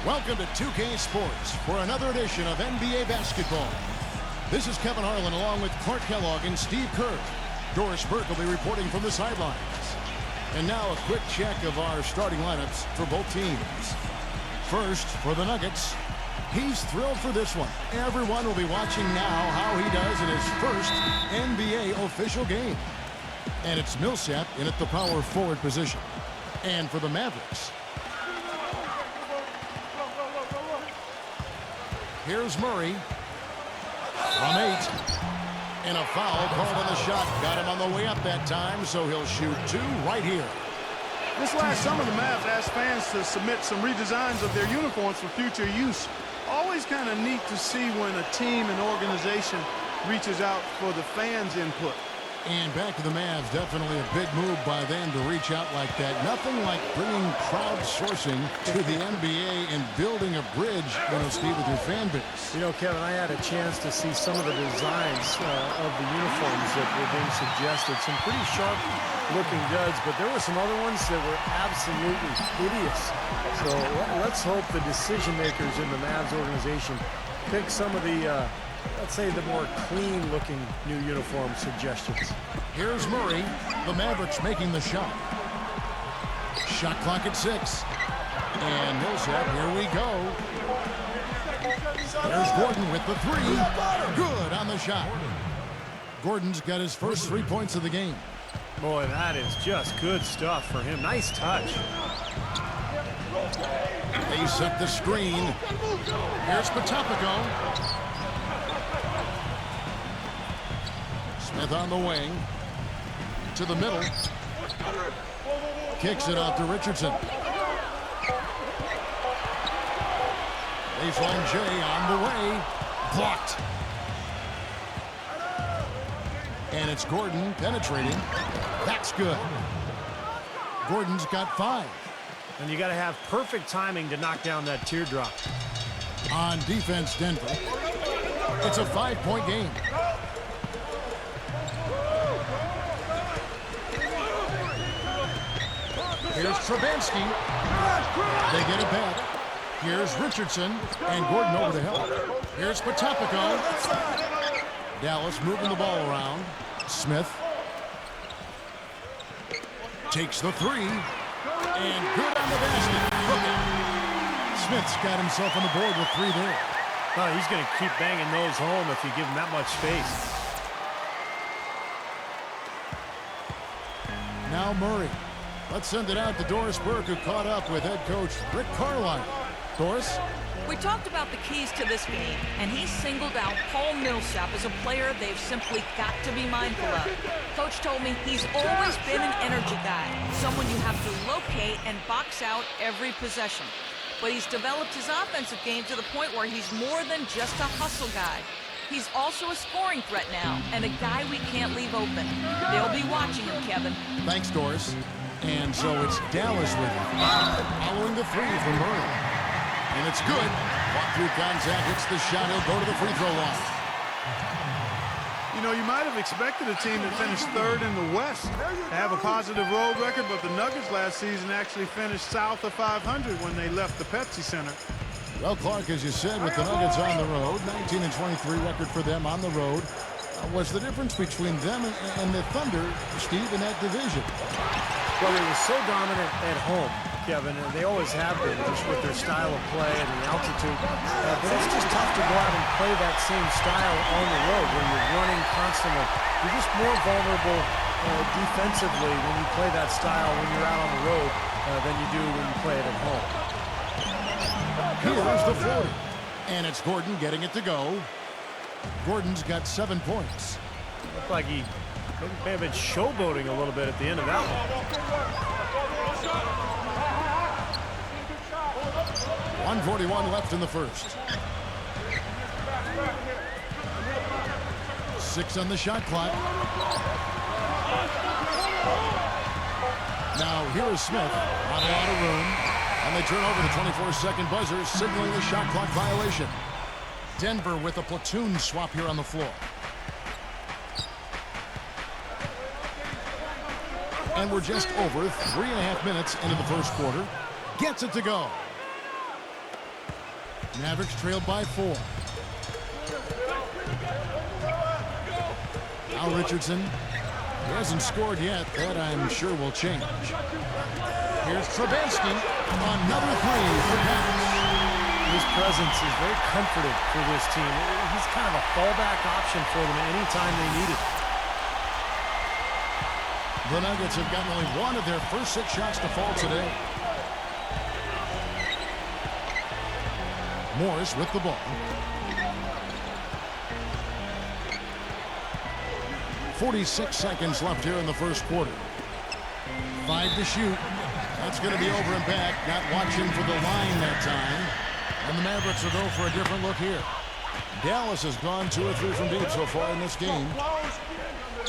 Welcome to 2K Sports for another edition of NBA basketball. This is Kevin Harlan along with Clark Kellogg and Steve Kerr. Doris Burke will be reporting from the sidelines. And now a quick check of our starting lineups for both teams. First, for the Nuggets, he's thrilled for this one. Everyone will be watching now how he does in his first NBA official game. And it's Millsap in at the power forward position. And for the Mavericks, here's Murray from 8. And a foul called on the shot. Got him on the way up that time, so he'll shoot 2 right here. This last summer, the Mavs asked fans to submit some redesigns of their uniforms for future use. Always kind of neat to see when a team and organization reaches out for the fans' input. And back to the Mavs, definitely a big move by them to reach out like that. Nothing like bringing crowdsourcing to the NBA and building a bridge, Steve, with your fan base. Kevin, I had a chance to see some of the designs of the uniforms that were being suggested. Some pretty sharp-looking duds, but there were some other ones that were absolutely hideous. So let's hope the decision-makers in the Mavs organization pick some of the let's say the more clean-looking new uniform suggestions. Here's Murray. The Mavericks making the shot. Shot clock at 6. And Millsap, here we go. There's Gordon with the 3. Good on the shot. Gordon's got his first 3 points of the game. Boy, that is just good stuff for him. Nice touch. They set the screen. Here's Patopico. Smith on the wing. To the middle. Kicks it out to Richardson. Baseline J on the way. Blocked. And it's Gordon penetrating. That's good. Gordon's got 5. And you got to have perfect timing to knock down that teardrop. On defense, Denver. It's a 5-point game. Here's Trabansky. They get it back. Here's Richardson. And Gordon over to help. Here's Patopico. Dallas moving the ball around. Smith. Takes the 3. And good on the basket. Smith's got himself on the board with 3 there. Oh, he's going to keep banging those home if you give him that much space. Now Murray. Let's send it out to Doris Burke, who caught up with head coach Rick Carlisle. Doris? We talked about the keys to this game, and he singled out Paul Millsap as a player they've simply got to be mindful of. Coach told me he's always been an energy guy, someone you have to locate and box out every possession. But he's developed his offensive game to the point where he's more than just a hustle guy. He's also a scoring threat now, and a guy we can't leave open. They'll be watching him, Kevin. Thanks, Doris. And so it's Dallas with him. Following the 3 from Murray. And it's good. Walk through contact, hits the shot. He'll go to the free throw line. You might have expected a team that finished 3rd in the West to have a positive road record, but the Nuggets last season actually finished south of 500 when they left the Pepsi Center. Well, Clark, as you said, with the Nuggets on the road, 19-23 record for them on the road. What's the difference between them and the Thunder, Steve, in that division? Well, they were so dominant at home, Kevin, and they always have been, just with their style of play and the altitude. But it's just tough to go out and play that same style on the road where you're running constantly. You're just more vulnerable defensively when you play that style when you're out on the road than you do when you play it at home. Here's the floater. And it's Gordon getting it to go. Gordon's got 7 points. Looked like he may have been showboating a little bit at the end of that one. 1:41 left in the first. 6 on the shot clock. Now here is Smith. Not a lot of room. And they turn over the 24-second buzzer, signaling the shot clock violation. Denver with a platoon swap here on the floor. And we're just over 3.5 minutes into the first quarter. Gets it to go. Mavericks trailed by 4. Al Richardson. He hasn't scored yet. That, I'm sure, will change. Here's Trubansky. Another three for Dallas. His presence is very comforting for this team. He's kind of a fallback option for them anytime they need it. The Nuggets have gotten only one of their first 6 shots to fall today. Morris with the ball. 46 seconds left here in the first quarter. 5 to shoot. That's going to be over and back. Not watching for the line that time. And the Mavericks will go for a different look here. Dallas has gone 2 or 3 from deep so far in this game.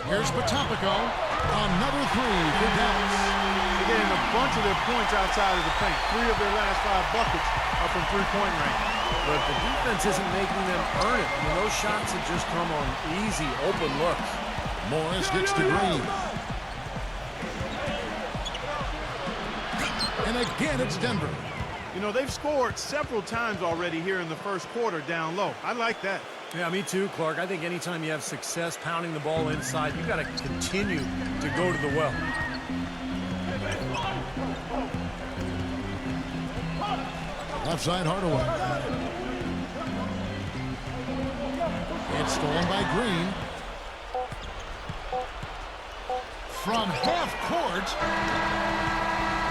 Here's Potopico. Another three for Dallas. They're getting a bunch of their points outside of the paint. 3 of their last 5 buckets are from three-point range. But the defense isn't making them earn it. I mean, those shots have just come on easy, open looks. Morris gets to Green. And again, it's Denver. You know, they've scored several times already here in the first quarter down low. I like that. Yeah, me too, Clark. I think anytime you have success pounding the ball inside, you've got to continue to go to the well. Left side, Hardaway. It's stolen by Green. From half court.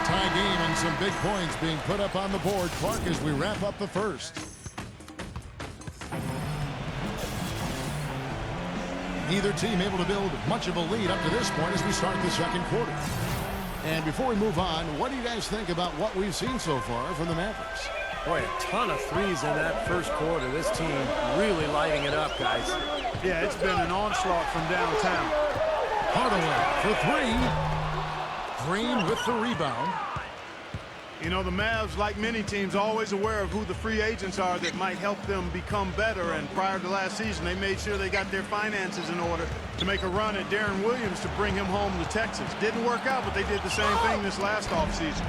Tie game and some big points being put up on the board. Clark, as we wrap up the first. Neither team able to build much of a lead up to this point as we start the second quarter. And before we move on, what do you guys think about what we've seen so far from the Mavericks? Boy, a ton of threes in that first quarter. This team really lighting it up, guys. Yeah, it's been an onslaught from downtown. Hardaway for 3. Green with the rebound. You know, the Mavs, like many teams, always aware of who the free agents are that might help them become better. And prior to last season, they made sure they got their finances in order to make a run at Darren Williams to bring him home to Texas. Didn't work out, but they did the same thing this last offseason.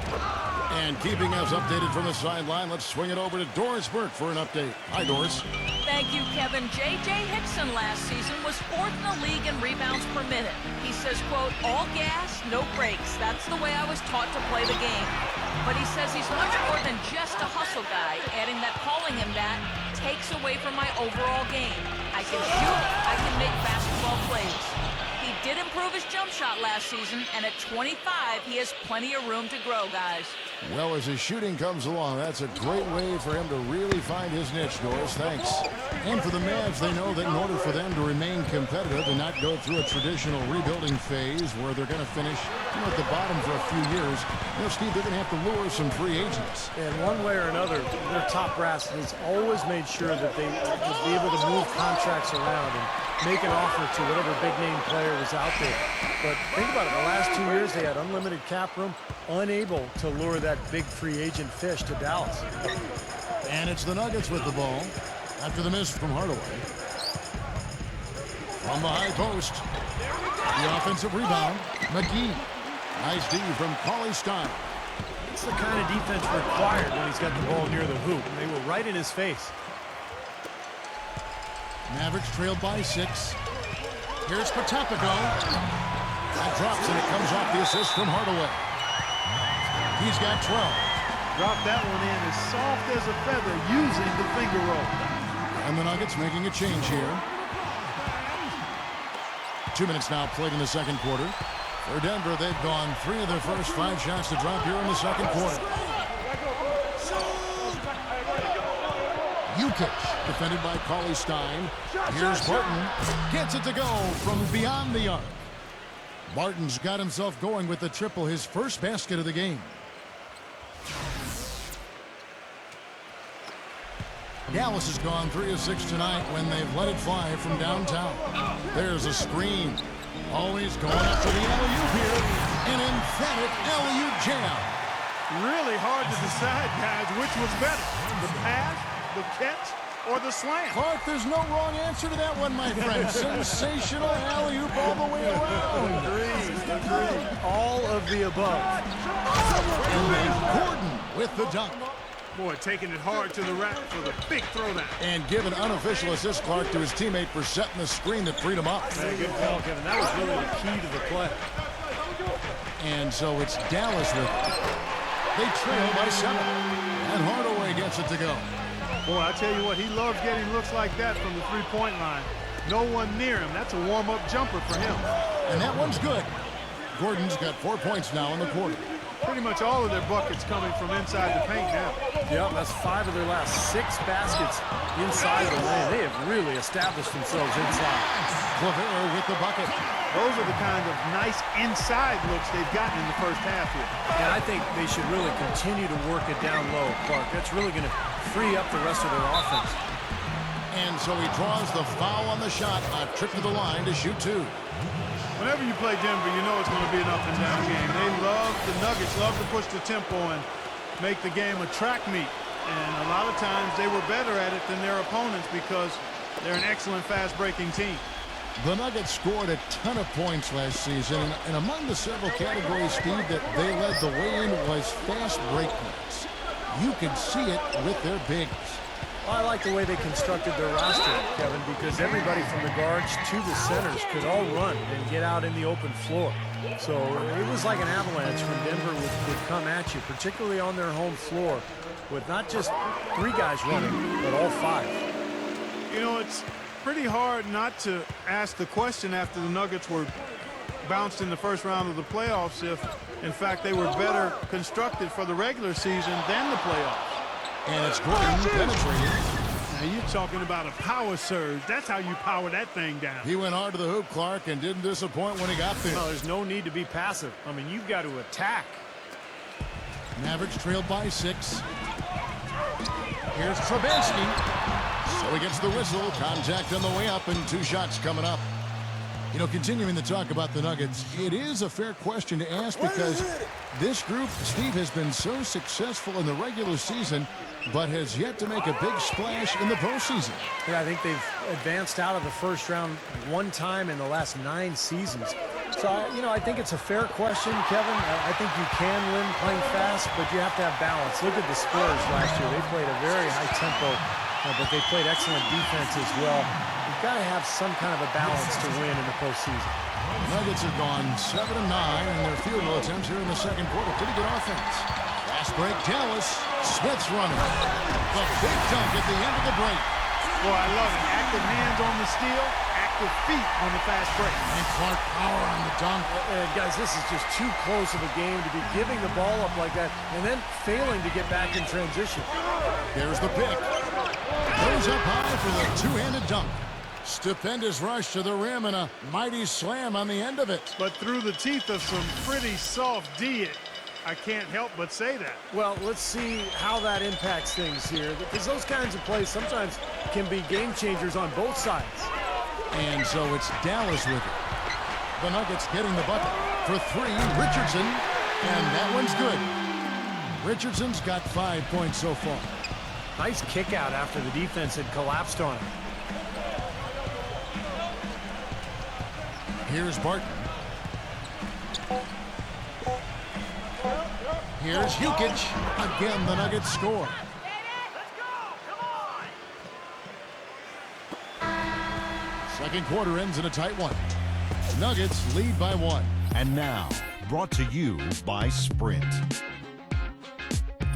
And keeping us updated from the sideline, let's swing it over to Doris Burke for an update. Hi, Doris. Thank you, Kevin. J.J. Hickson last season was 4th in the league in rebounds per minute. He says, quote, all gas, no brakes. That's the way I was taught to play the game. But he says he's much more than just a hustle guy, adding that calling him that takes away from my overall game. I can shoot, I can make basketball plays. He did improve his jump shot last season, and at 25, he has plenty of room to grow, guys. Well, as his shooting comes along, that's a great way for him to really find his niche, Doris. Thanks. And for the Mavs, they know that in order for them to remain competitive and not go through a traditional rebuilding phase where they're going to finish at the bottom for a few years, Steve, they're going to have to lure some free agents. And one way or another, their top brass has always made sure that they would be able to move contracts around and make an offer to whatever big-name player was out there. But think about it. The last 2 years, they had unlimited cap room, unable to lure that big free agent fish to Dallas. And it's the Nuggets with the ball after the miss from Hardaway. From the high post, the offensive rebound, McGee. Nice D from Cauley Stein. It's the kind of defense required when he's got the ball near the hoop. And they were right in his face. Mavericks trailed by 6. Here's Potopico. That drops and it comes off the assist from Hardaway. He's got 12. Dropped that one in as soft as a feather using the finger roll. And the Nuggets making a change here. 2 minutes now played in the second quarter. For Denver, they've gone 3 of their first 5 shots to drop here in the second quarter. Luka, defended by Cauley Stein. Here's Barton. Gets it to go from beyond the arc. Barton's got himself going with the triple, his first basket of the game. Dallas has gone 3 of 6 tonight when they've let it fly from downtown. There's a screen. Always going up for the alley-oop here. An emphatic alley-oop jam. Really hard to decide, guys, which was better. The pass, the catch, or the slam. Clark, there's no wrong answer to that one, my friend. Sensational alley-oop all the way around. Agreed. All of the above. And then Gordon with the dunk. Boy, taking it hard to the rack for the big throwdown. And give an unofficial assist, Clark, to his teammate for setting the screen that freed him up. Yeah, good call, Kevin. That was really the key to the play. And so it's Dallas with it. They trail by 7. And Hardaway gets it to go. Boy, I tell you what, he loves getting looks like that from the three-point line. No one near him. That's a warm-up jumper for him. And that one's good. Gordon's got 4 points now in the quarter. Pretty much all of their buckets coming from inside the paint now. Yep, that's 5 of their last 6 baskets inside the lane. They have really established themselves inside. Clavero with the bucket. Those are the kind of nice inside looks they've gotten in the first half here. And I think they should really continue to work it down low, Clark. That's really going to free up the rest of their offense. And so he draws the foul on the shot. A trip to the line to shoot 2. Whenever you play Denver, you know it's going to be an up-and-down game. The Nuggets love to push the tempo and make the game a track meet. And a lot of times they were better at it than their opponents because they're an excellent fast-breaking team. The Nuggets scored a ton of points last season, and among the several categories, Steve, that they led the way in was fast break points. You could see it with their bigs. Well, I like the way they constructed their roster, Kevin, because everybody from the guards to the centers could all run and get out in the open floor. So it was like an avalanche when Denver would come at you, particularly on their home floor, with not just 3 guys running, but all 5. You know, it's pretty hard not to ask the question after the Nuggets were bounced in the first round of the playoffs if, in fact, they were better constructed for the regular season than the playoffs. And it's Gordon penetrating. Now you're talking about a power surge. That's how you power that thing down. He went hard to the hoop, Clark, and didn't disappoint when he got there. No, there's no need to be passive. I mean, you've got to attack. Mavericks trailed by 6. Here's Trubinsky. So he gets the whistle. Contact on the way up, and 2 shots coming up. You know, continuing to talk about the Nuggets, it is a fair question to ask because this group, Steve, has been so successful in the regular season, but has yet to make a big splash in the postseason. Yeah, I think they've advanced out of the first round 1 time in the last 9 seasons. So, you know, I think it's a fair question, Kevin. I think you can win playing fast, but you have to have balance. Look at the Spurs last year. They played a very high tempo, but they played excellent defense as well. You've got to have some kind of a balance to win in the postseason. Nuggets have gone 7 of 9 in their field goal attempts here in the second quarter. Pretty good offense. Fast break, Dallas. Smith's running. The big dunk at the end of the break. Boy, I love it. Active hands on the steal, active feet on the fast break. And Clark power on the dunk. Guys, this is just too close of a game to be giving the ball up like that and then failing to get back in transition. There's the pick. Goes up high for the 2-handed dunk. Stupendous rush to the rim and a mighty slam on the end of it. But through the teeth of some pretty soft D, I can't help but say that. Well, let's see how that impacts things here, because those kinds of plays sometimes can be game changers on both sides. And so it's Dallas with it. The Nuggets getting the bucket for 3. Richardson, and that one's good. Richardson's got 5 points so far. Nice kick out after the defense had collapsed on him. Here's Barton. Here's Jukic. Again, the Nuggets score. Second quarter ends in a tight one. Nuggets lead by 1. And now, brought to you by Sprint.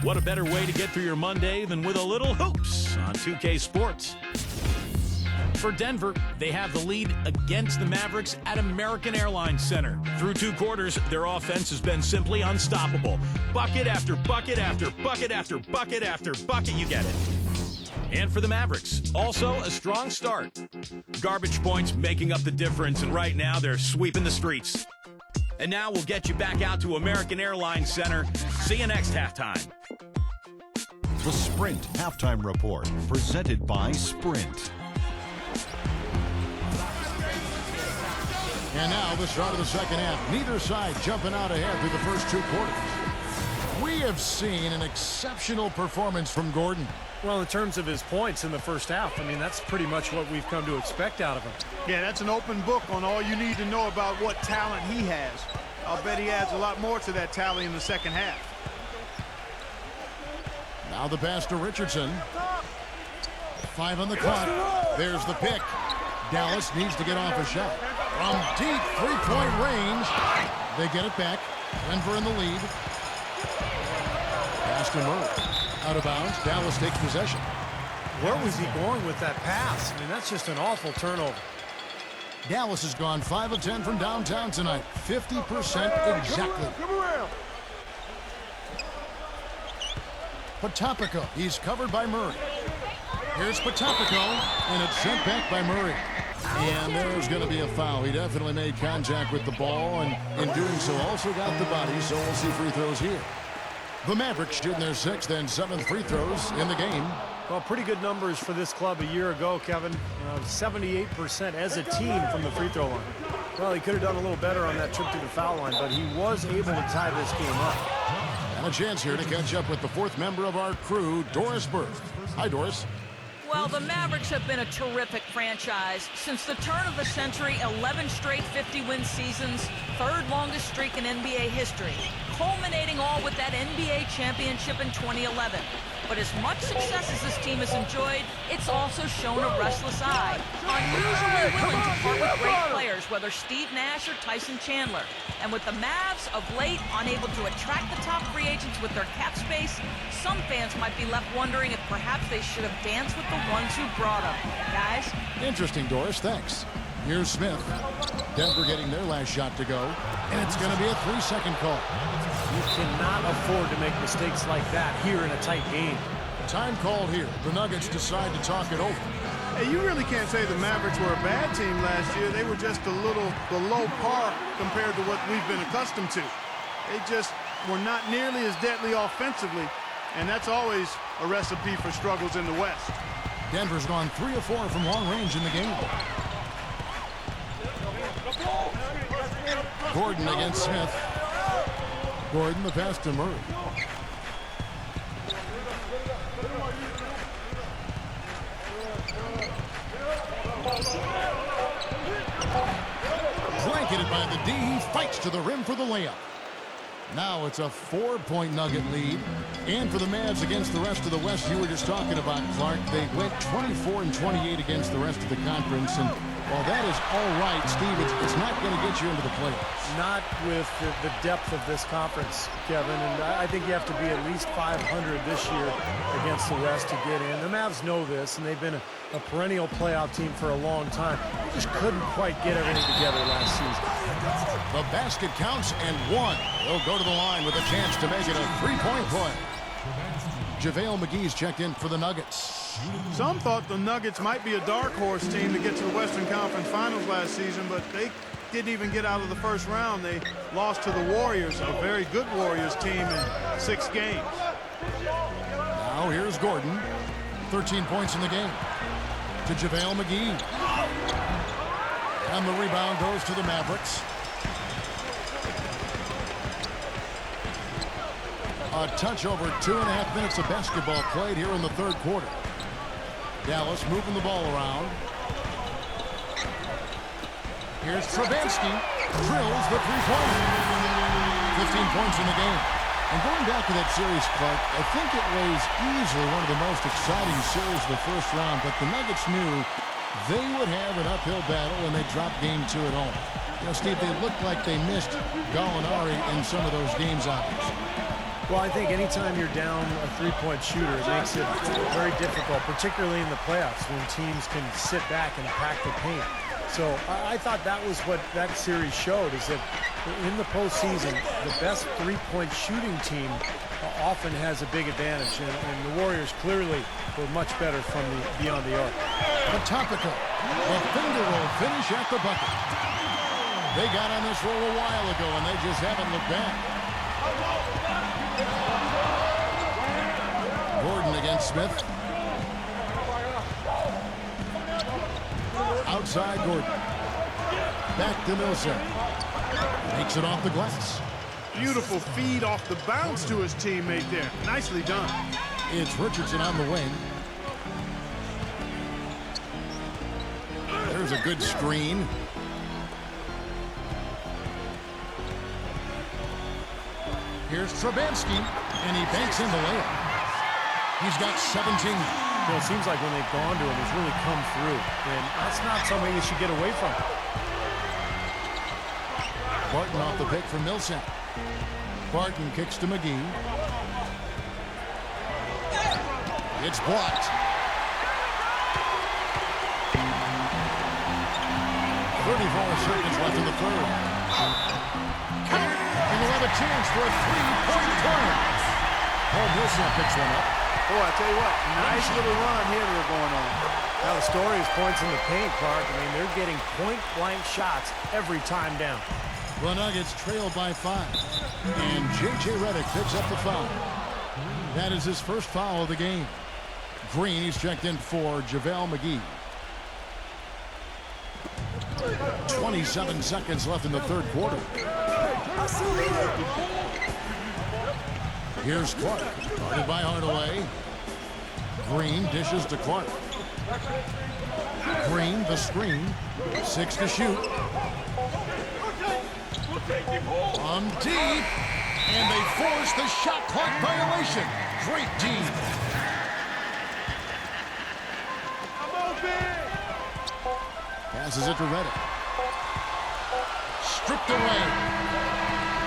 What a better way to get through your Monday than with a little hoops on 2K Sports. For Denver, they have the lead against the Mavericks at American Airlines Center. Through 2 quarters, their offense has been simply unstoppable. Bucket after bucket after bucket after bucket after bucket, you get it. And for the Mavericks, also a strong start. Garbage points making up the difference, and right now they're sweeping the streets. And now we'll get you back out to American Airlines Center. See you next halftime. The Sprint Halftime Report, presented by Sprint. And now the start of the second half. Neither side jumping out ahead through the first 2 quarters. We have seen an exceptional performance from Gordon. Well, in terms of his points in the first half, I mean, that's pretty much what we've come to expect out of him. Yeah, that's an open book on all you need to know about what talent he has. I'll bet he adds a lot more to that tally in the second half. Now the pass to Richardson. 5 on the clock. There's the pick. Dallas needs to get off a shot. From deep three-point range. They get it back. Denver in the lead. Pass to Murray. Out of bounds. Dallas takes possession. Where was he going with that pass? I mean, that's just an awful turnover. Dallas has gone 5 of 10 from downtown tonight. 50% exactly. Potapico. He's covered by Murray. Here's Potapico, and it's sent back by Murray. And there's going to be a foul. He definitely made contact with the ball, and in doing so also got the body, so we'll see free throws here. The Mavericks shooting their 6th and 7th free throws in the game. Well, pretty good numbers for this club a year ago, Kevin. 78% as a team from the free throw line. Well, he could have done a little better on that trip to the foul line, but he was able to tie this game up. And a chance here to catch up with the 4th member of our crew, Doris Burke. Hi, Doris. Well, the Mavericks have been a terrific franchise. Since the turn of the century, 11 straight 50-win seasons, 3rd longest streak in NBA history, culminating all with that NBA championship in 2011. But as much success as this team has enjoyed, it's also shown a restless eye. Unusually willing to part with great players, whether Steve Nash or Tyson Chandler. And with the Mavs of late unable to attract the top free agents with their cap space, some fans might be left wondering if perhaps they should have danced with the ones who brought them. Guys? Interesting, Doris. Thanks. Here's Smith. Denver getting their last shot to go. And it's going to be a 3-second call. You cannot afford to make mistakes like that here in a tight game. Time called here. The Nuggets decide to talk it over. Hey, you really can't say the Mavericks were a bad team last year. They were just a little below par compared to what we've been accustomed to. They just were not nearly as deadly offensively, and that's always a recipe for struggles in the West. Denver's gone 3 of 4 from long range in the game. Gordon against Smith. Gordon, the pass to Murray. Blanketed by the D. He fights to the rim for the layup. Now it's a 4-point Nugget lead. And for the Mavs against the rest of the West, you were just talking about, Clark, they went 24-28 against the rest of the conference. And while that is all right, Steve, it's not going to get you into the playoffs. Not with the depth of this conference, Kevin. And I think you have to be at least 500 this year against the West to get in. The Mavs know this, and they've been a perennial playoff team for a long time. They just couldn't quite get everything together last season. The basket counts and 1. They'll go to the line with a chance to make it a 3-point play. JaVale McGee's checked in for the Nuggets. Some thought the Nuggets might be a dark horse team to get to the Western Conference Finals last season, but they didn't even get out of the first round. They lost to the Warriors, a very good Warriors team, in 6 games. Now here's Gordon. 13 points in the game. To JaVale McGee. And the rebound goes to the Mavericks. A touch over 2.5 minutes of basketball played here in the 3rd quarter. Dallas moving the ball around. Here's Travanski. Drills the 3-pointer. 15 points in the game. And going back to that series, Clark, I think it was easily one of the most exciting series of the first round, but the Nuggets knew they would have an uphill battle when they dropped game 2 at home. You know, Steve, they looked like they missed Gallinari in some of those games outings. Well, I think anytime you're down a 3-point shooter, it makes it very difficult, particularly in the playoffs when teams can sit back and pack the paint. So I thought that was what that series showed, is that in the postseason, the best 3-point shooting team often has a big advantage, and the Warriors clearly were much better from beyond the arc. Potapico, the finger roll finish at the bucket. They got on this roll a while ago, and they just haven't looked back. Gordon against Smith. Outside Gordon. Back to Millsap. Makes it off the glass. Beautiful feed off the bounce to his teammate there. Nicely done. It's Richardson on the wing. There's a good screen. Here's Travanski, and he banks in the layup. He's got 17. You know, it seems like when they've gone to him, he's really come through. And that's not something you should get away from. Barton off the pick from Millsap. Barton kicks to McGee. It's blocked. 34 seconds left in the third. And we'll have a chance for a three-point turn. Paul Millsap picks one up. Boy, I tell you what, nice little run here they're going on. Now the story is points in the paint, Clark. I mean, they're getting point-blank shots every time down. The Nuggets trail by 5. And J.J. Redick picks up the foul. That is his first foul of the game. Green, he's checked in for JaVale McGee. 27 seconds left in the third quarter. Here's Clark, guarded by Hardaway. Green dishes to Clark. Green, the screen. 6 to shoot. From deep. And they force the shot clock violation. Great team. Passes it to Redick. Stripped away.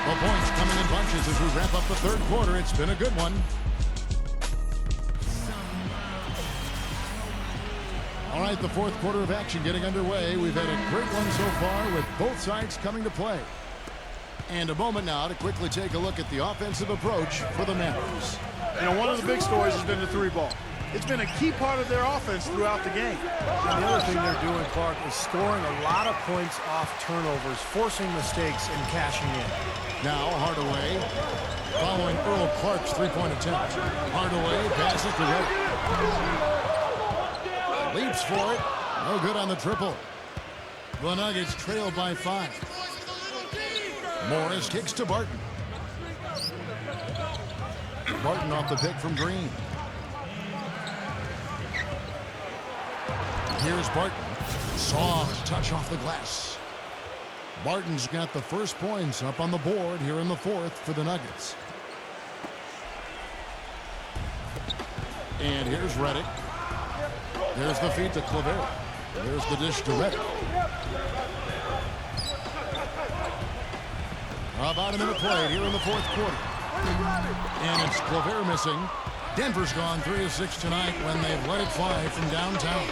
The points coming in bunches as we wrap up the third quarter. It's been a good one. All right, the fourth quarter of action getting underway. We've had a great one so far with both sides coming to play. And a moment now to quickly take a look at the offensive approach for the Mavericks. You know, one of the big stories has been the three ball. It's been a key part of their offense throughout the game. And the other thing they're doing, Clark, is scoring a lot of points off turnovers, forcing mistakes and cashing in. Now Hardaway following Earl Clark's three-point attempt. Hardaway passes to Redick. Leaps for it. No good on the triple. The Nuggets trail by 5. Morris kicks to Barton. Barton off the pick from Green. Here's Barton. Soft touch off the glass. Barton's got the first points up on the board here in the fourth for the Nuggets. And here's Redick. There's the feed to Claver. There's the dish to Redick. About a minute played here in the fourth quarter. And it's Claver missing. Denver's gone 3 of 6 tonight when they've let it fly from downtown.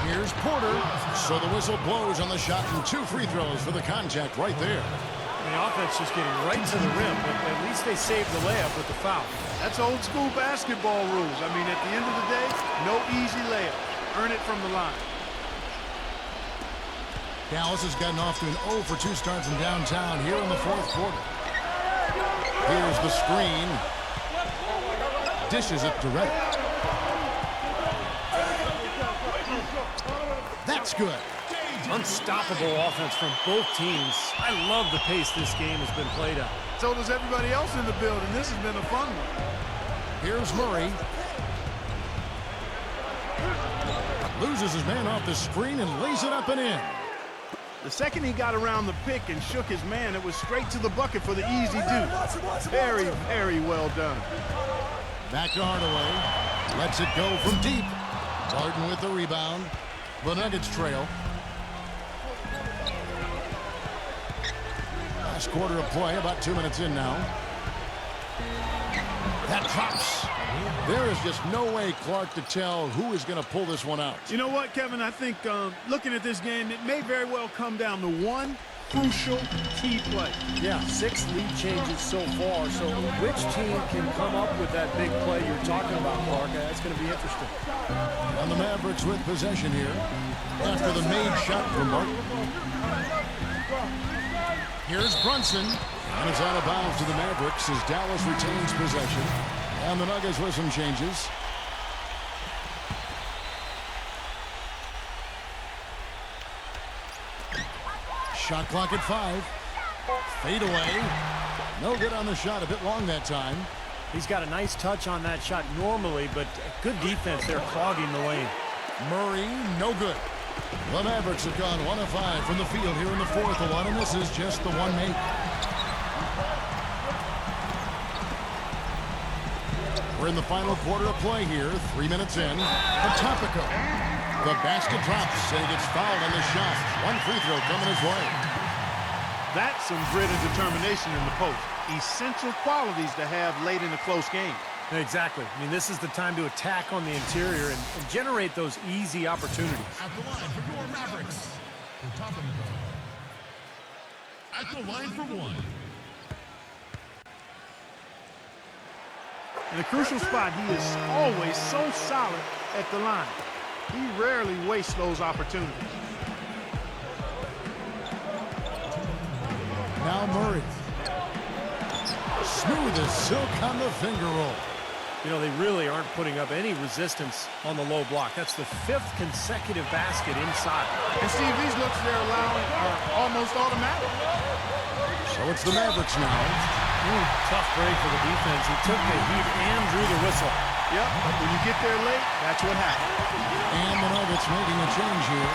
Here's Porter. So the whistle blows on the shot and 2 free throws for the contact right there. And the offense just getting right to the rim, but at least they saved the layup with the foul. That's old school basketball rules. I mean, at the end of the day, no easy layup. Earn it from the line. Dallas has gotten off to an 0 for 2 start from downtown here in the fourth quarter. Here's the screen. Dishes it to Redick. That's good. Unstoppable offense from both teams. I love the pace this game has been played at. So does everybody else in the building. This has been a fun one. Here's Murray. Loses his man off the screen and lays it up and in. The second he got around the pick and shook his man, it was straight to the bucket for the easy deuce. Very, very well done. Back to Hardaway. Lets it go from deep. Barton with the rebound. The Nuggets trail. Last quarter of play, about 2 minutes in now. That drops. There is just no way, Clark, to tell who is going to pull this one out. You know what, Kevin? I think looking at this game, it may very well come down to one crucial key play. Yeah, 6 lead changes so far. So which team can come up with that big play you're talking about, Clark? That's going to be interesting. And the Mavericks with possession here after the made shot from Barton. Here's Brunson. And it's out of bounds to the Mavericks as Dallas retains possession. And the Nuggets with some changes. Shot clock at 5. Fade away. No good on the shot. A bit long that time. He's got a nice touch on that shot normally, but good defense there clogging the lane. Murray, no good. The Mavericks have gone 1 of 5 from the field here in the fourth. A lot of misses, just the one make. We're in the final quarter of play here. 3 minutes in. Patopico. The basket drops, and he gets fouled on the shot. One free throw coming his way. That's some grit and determination in the post. Essential qualities to have late in a close game. Exactly. I mean, this is the time to attack on the interior and generate those easy opportunities. At the line for your Mavericks. Patopico. At the line for one. In a crucial spot, he is always so solid at the line. He rarely wastes those opportunities. Now Murray. Smooth as silk on the finger roll. You know, they really aren't putting up any resistance on the low block. That's the 5th consecutive basket inside. And Steve, these looks they're allowing are almost automatic. So it's the Mavericks now. Tough break for the defense. He took the heat and drew the whistle. Yep, but when you get there late, that's what happens. And the Nuggets making a change here.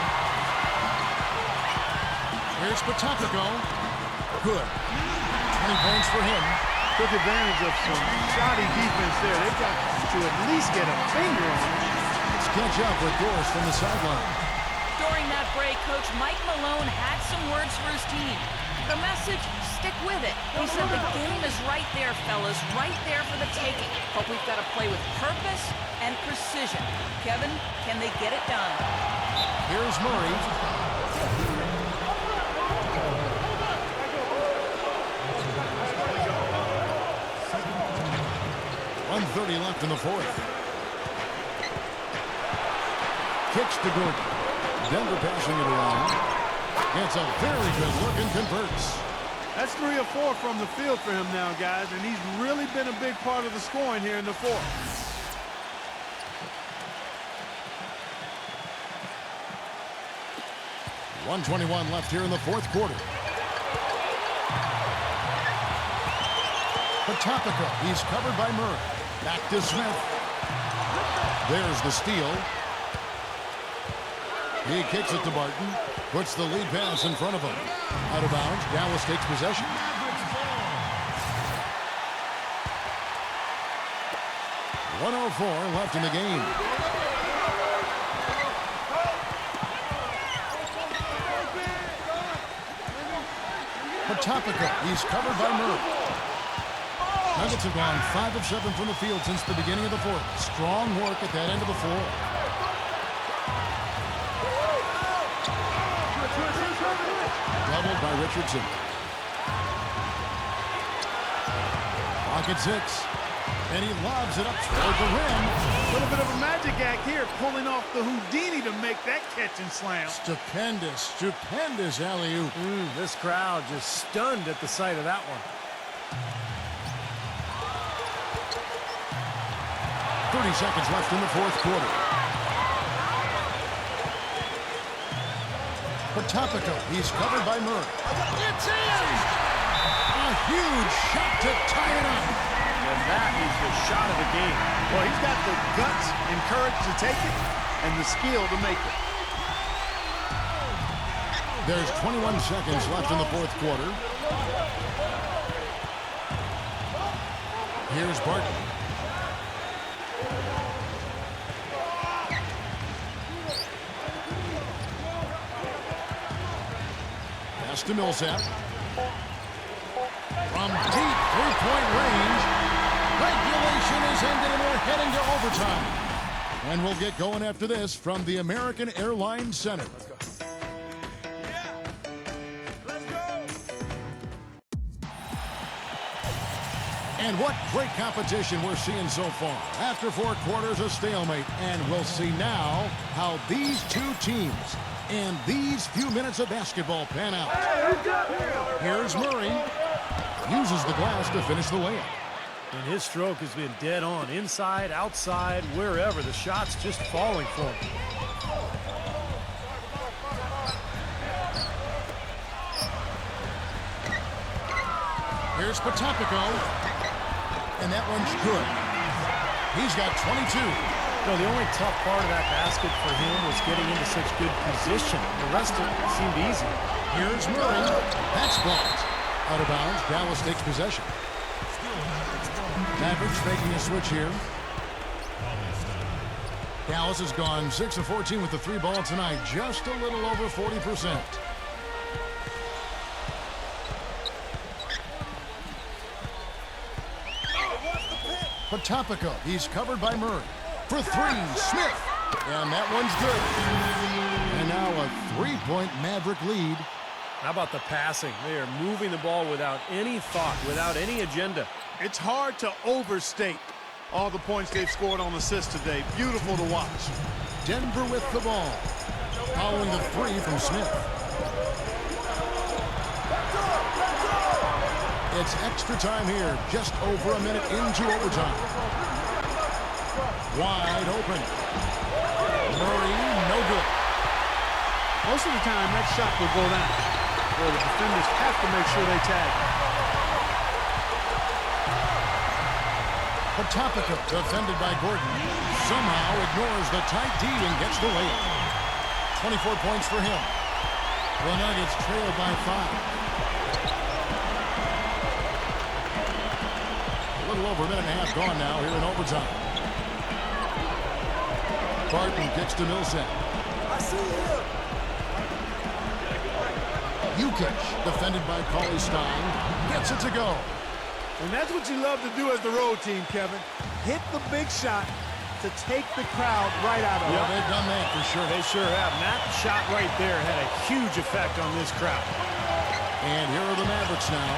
Here's Patopico. Good. 20 points for him. Took advantage of some shoddy defense there. They've got to at least get a finger on it. Let's catch up with Doris from the sideline. During that break, Coach Mike Malone had some words for his team. The message, stick with it. He said the game is right there, fellas, right there for the taking. But we've got to play with purpose and precision. Kevin, can they get it done? Here's Murray. 1:30 left in the fourth. Kicks to Gordon. Denver passing it around. Gets a very good look and converts. That's 3 or 4 from the field for him now, guys, and he's really been a big part of the scoring here in the fourth. .121 left here in the fourth quarter. Patopico, he's covered by Murray. Back to Smith. There's the steal. He kicks it to Barton. Puts the lead pass in front of him. Out of bounds. Dallas takes possession. 1:04 left in the game. Patopico, he's covered by Murray. Nuggets have gone 5 of 7 from the field since the beginning of the fourth. Strong work at that end of the floor. Doubled by Richardson. Clock at 6. And he lobs it up toward the rim. A little bit of a magic act here, pulling off the Houdini to make that catch and slam. Stupendous, stupendous alley-oop. This crowd just stunned at the sight of that one. 30 seconds left in the fourth quarter. Patopico, he's covered by Murray. It's in! A huge shot to tie it up. And that is the shot of the game. Well, he's got the guts and courage to take it and the skill to make it. There's 21 seconds left in the fourth quarter. Here's Barton. Pass to Millsap. From deep three-point range. Regulation is ended and we're heading to overtime. And we'll get going after this from the American Airlines Center. And what great competition we're seeing so far. After 4 quarters, a stalemate. And we'll see now how these two teams and these few minutes of basketball pan out. Here's Murray. Uses the glass to finish the layup. And his stroke has been dead on. Inside, outside, wherever. The shot's just falling for him. Here's Patopico. And that one's good. He's got 22. No, the only tough part of that basket for him was getting into such good position. The rest of it seemed easy. Here's Murray. That's blocked. Out of bounds. Dallas takes possession. Mavericks making a switch here. Dallas has gone 6 of 14 with the 3 ball tonight. Just a little over 40%. Potopico, he's covered by Murray. For 3, Smith. And that one's good. And now a 3-point Maverick lead. How about the passing? They are moving the ball without any thought, without any agenda. It's hard to overstate all the points they've scored on assists today. Beautiful to watch. Denver with the ball. Following the 3 from Smith. It's extra time here, just over a minute into overtime. Wide open. Murray, no good. Most of the time, that shot will go down, where the defenders have to make sure they tag. Potopico, defended by Gordon, somehow ignores the tight D and gets the layup. 24 points for him. The Nuggets trail by 5. A little over a minute and a half gone now here in overtime. Barton gets to Millsap. I see him. Luka, defended by Stein, gets it to go. And that's what you love to do as the road team, Kevin. Hit the big shot to take the crowd right out of it. Yeah, they've done that for sure. They sure have. And that shot right there had a huge effect on this crowd. And here are the Mavericks now.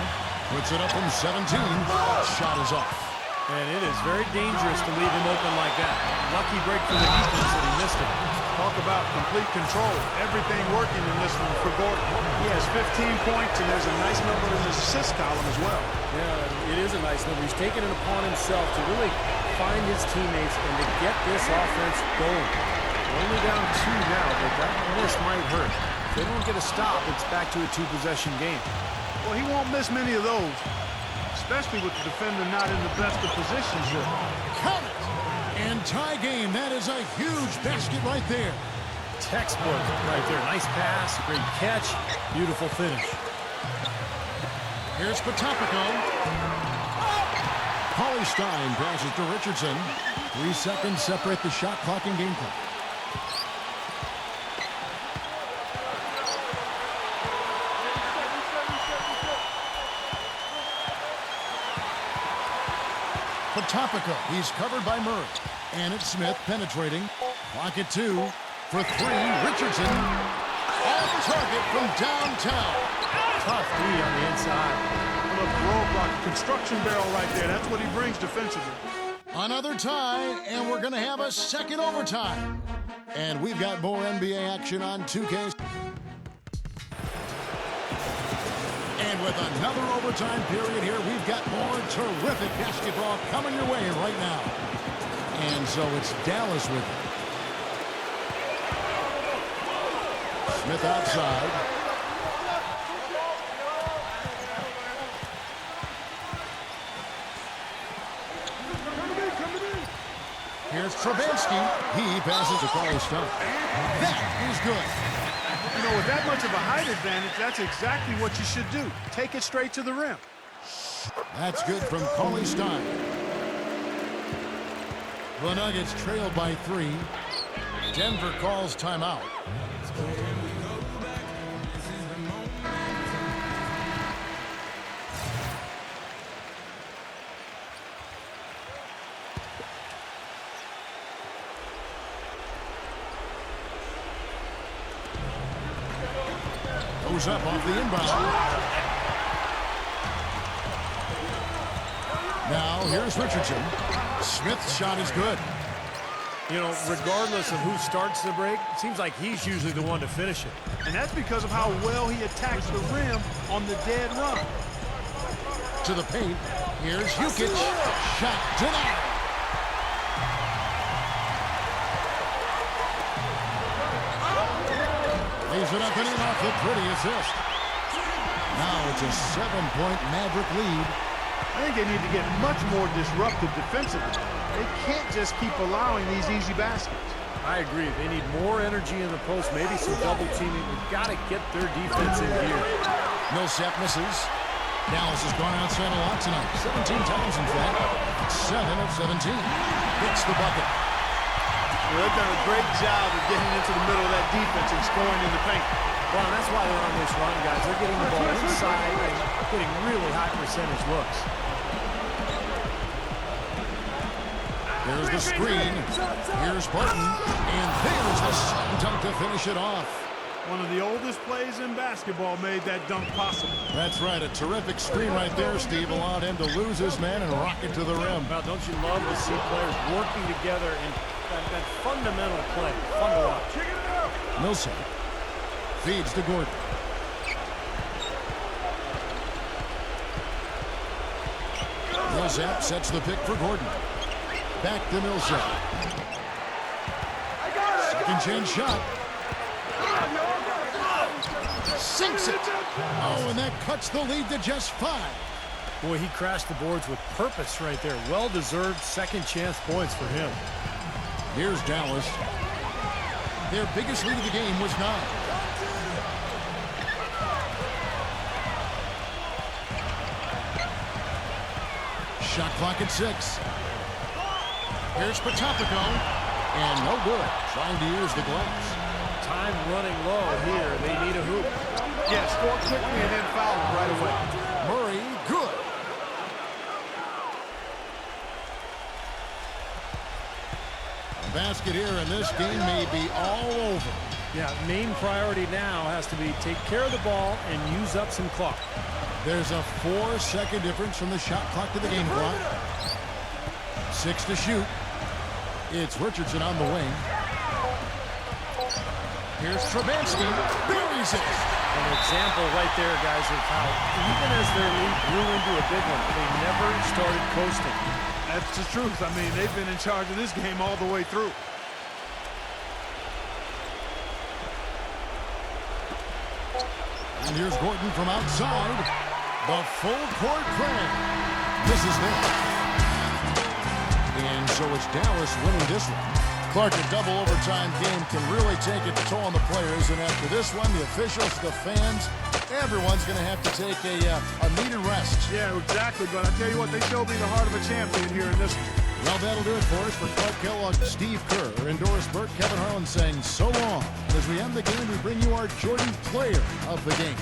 Puts it up from 17. Shot is off. And it is very dangerous to leave him open like that. Lucky break for the defense that he missed it. Talk about complete control. Everything working in this one for Gordon. He has 15 points, and there's a nice number in his assist column as well. Yeah, it is a nice number. He's taken it upon himself to really find his teammates and to get this offense going. Only down 2 now, but that miss might hurt. If they don't get a stop, it's back to a 2-possession game. Well, he won't miss many of those, especially with the defender not in the best of positions here. Count it! And tie game. That is a huge basket right there. Textbook right there. Nice pass, great catch, beautiful finish. Here's Potopico. Stein passes to Richardson. 3 seconds separate the shot clock and game clock. Potopico, he's covered by Murray. And it's Smith penetrating. Clock at 2. For 3, Richardson. Off target from downtown. Tough D on the inside. Look, roadblock, construction barrel right there. That's what he brings defensively. Another tie, and we're going to have a second overtime. And we've got more NBA action on 2K. And with another overtime period here, we've got more terrific basketball coming your way right now. And so it's Dallas with it. Smith outside. Here's Travinsky. He passes to Stein. That is good. You know, with that much of a height advantage, that's exactly what you should do. Take it straight to the rim. That's good from Stein. The Nuggets trail by 3. Denver calls timeout. Goes up off the inbound. Now here's Richardson. Smith's shot is good. You know, regardless of who starts the break, it seems like he's usually the one to finish it. And that's because of how well he attacks the rim on the dead run. To the paint. Here's Jokic. Shot denied. Lays it up and in off the pretty assist. Now it's a 7-point Maverick lead. I think they need to get much more disruptive defensively. They can't just keep allowing these easy baskets. I agree. They need more energy in the post, maybe some double teaming. We've got to get their defense in here. Millsap misses. Dallas has gone outside a lot tonight. 17 times, in fact. 7 of 17. Hits the bucket. Well, they've done a great job of getting into the middle of that defense and scoring in the paint. Well, and that's why they're on this run, guys. They're getting the ball inside and getting really high percentage looks. There's the screen. Here's Barton. And there's the dunk to finish it off. One of the oldest plays in basketball made that dunk possible. That's right. A terrific screen right there, Steve. Allowed him to lose his man and rock it to the rim. Well, don't you love to see players working together in that fundamental play? Fun to watch. Millsap feeds to Gordon. Millsap sets the pick for Gordon. Back to Millsap. Second chance shot. Sinks it. Oh, and that cuts the lead to just 5. Boy, he crashed the boards with purpose right there. Well-deserved second chance points for him. Here's Dallas. Their biggest lead of the game was 9. Shot clock at 6. Here's Patopico. And no good. Trying to use the glass. Time running low here. They need a hoop. Yeah, score quickly and then foul him right away. Murray, good. A basket here, and this game may be all over. Yeah, main priority now has to be take care of the ball and use up some clock. There's a 4-second difference from the shot clock to the game clock. 6 to shoot. It's Richardson on the wing. Here's Trabansky. Buries it. An example right there, guys, of how even as their lead grew into a big one, they never started coasting. That's the truth. I mean, they've been in charge of this game all the way through. And here's Gordon from outside. The full court play. This is it. And so it's Dallas winning this one. Clark, a double overtime game can really take a toll on the players. And after this one, the officials, the fans, everyone's going to have to take a needed rest. Yeah, exactly. But I tell you what, they showed me the heart of a champion here in this one. Well, that'll do it for us. For Clark Kellogg, Steve Kerr, and Doris Burke, Kevin Harlan saying so long. As we end the game, we bring you our Jordan Player of the Game.